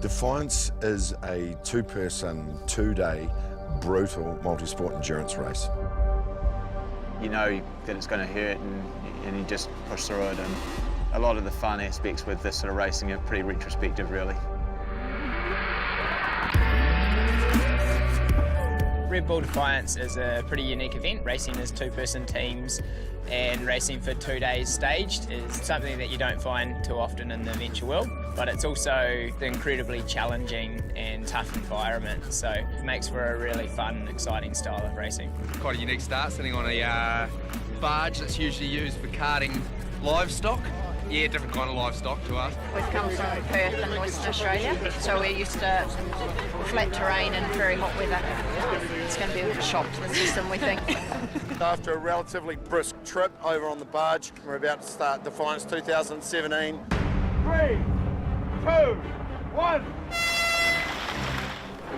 Defiance is a two-person, two-day, brutal multi-sport endurance race. You know that it's going to hurt and you just push through it. And a lot of the fun aspects with this sort of racing are pretty retrospective, really. Bull Defiance is a pretty unique event. Racing as two-person teams and racing for 2 days staged is something that you don't find too often in the adventure world, but it's also an incredibly challenging and tough environment, so it makes for a really fun, exciting style of racing. Quite a unique start, sitting on a barge that's usually used for carting livestock. Yeah, different kind of livestock to us. We've come from Perth in Western Australia, so we're used to flat terrain and very hot weather. It's going to be a shock to the system, we think. After a relatively brisk trip over on the barge, we're about to start Defiance 2017. 3, 2, 1.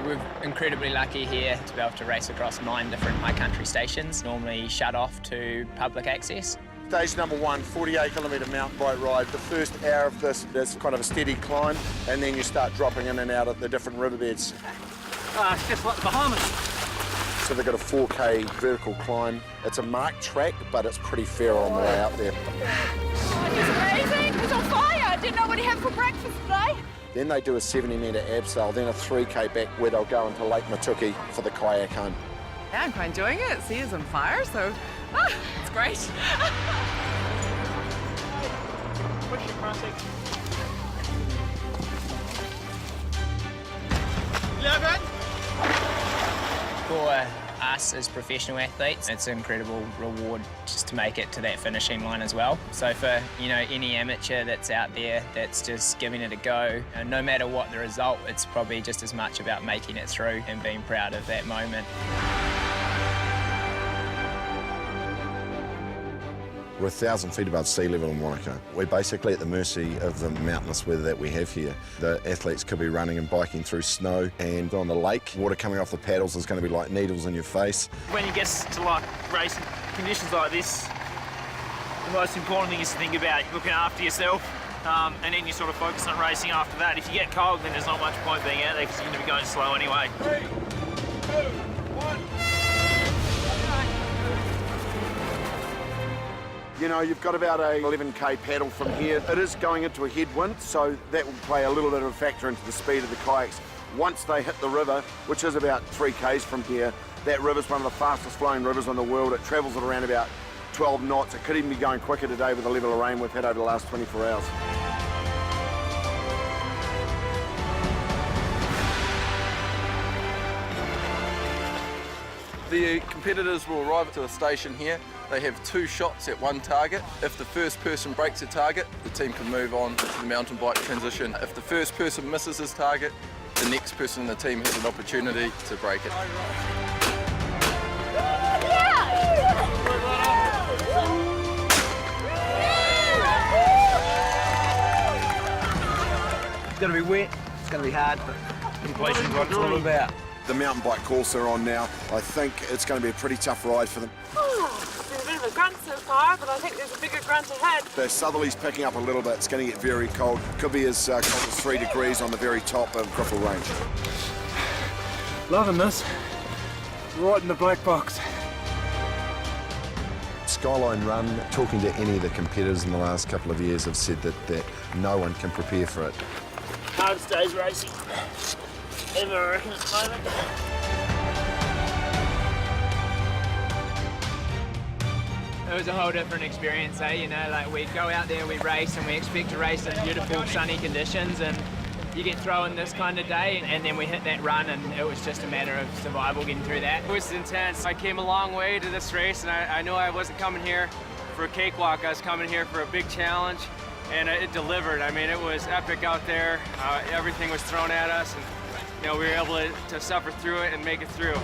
We're incredibly lucky here to be able to race across 9 different high country stations, normally shut off to public access. Stage number 1, 48-kilometre mountain bike ride. The first hour of this is kind of a steady climb, and then you start dropping in and out of the different riverbeds. It's just like the Bahamas. So they've got a 4K vertical climb. It's a marked track, but it's pretty fair on the way out there. Oh, it's amazing. It's on fire. I didn't know what he had for breakfast today. Then they do a 70-metre abseil, then a 3K back where they'll go into Lake Matuki for the kayak home. Yeah, I'm quite enjoying it. Sea is on fire, so it's great. Push your crossing. 11. For us as professional athletes, it's an incredible reward just to make it to that finishing line as well. So for any amateur that's out there that's just giving it a go, no matter what the result, it's probably just as much about making it through and being proud of that moment. We're 1,000 feet above sea level in Wanaka. We're basically at the mercy of the mountainous weather that we have here. The athletes could be running and biking through snow, and on the lake, water coming off the paddles is going to be like needles in your face. When you get to like racing conditions like this, the most important thing is to think about looking after yourself, and then you sort of focus on racing after that. If you get cold, then there's not much point being out there because you're going to be going slow anyway. 3, 2, 1. You know, you've got about a 11K paddle from here. It is going into a headwind, so that will play a little bit of a factor into the speed of the kayaks. Once they hit the river, which is about 3 Ks from here, that river's one of the fastest flowing rivers in the world. It travels at around about 12 knots. It could even be going quicker today with the level of rain we've had over the last 24 hours. The competitors will arrive to a station here. They have 2 shots at one target. If the first person breaks a target, the team can move on to the mountain bike transition. If the first person misses his target, the next person in the team has an opportunity to break it. It's going to be wet, it's going to be hard, but completion's what it's all about. The mountain bike course they're on now, I think it's going to be a pretty tough ride for them. It's been a bit of a grunt so far, but I think there's a bigger grunt ahead. The southerly's picking up a little bit. It's going to get very cold. Could be as cold as 3 degrees on the very top of Griffle Range. Loving this. Right in the black box. Skyline Run, talking to any of the competitors in the last couple of years, have said that no one can prepare for it. Hardest days racing ever, I reckon, at the moment. It was a whole different experience, eh? Like we go out there, we race, and we expect to race in beautiful sunny conditions, and you get thrown this kind of day, and then we hit that run, and it was just a matter of survival getting through that. It was intense. I came a long way to this race, and I knew I wasn't coming here for a cakewalk. I was coming here for a big challenge, and it delivered. I mean, it was epic out there. Everything was thrown at us, and we were able to suffer through it and make it through.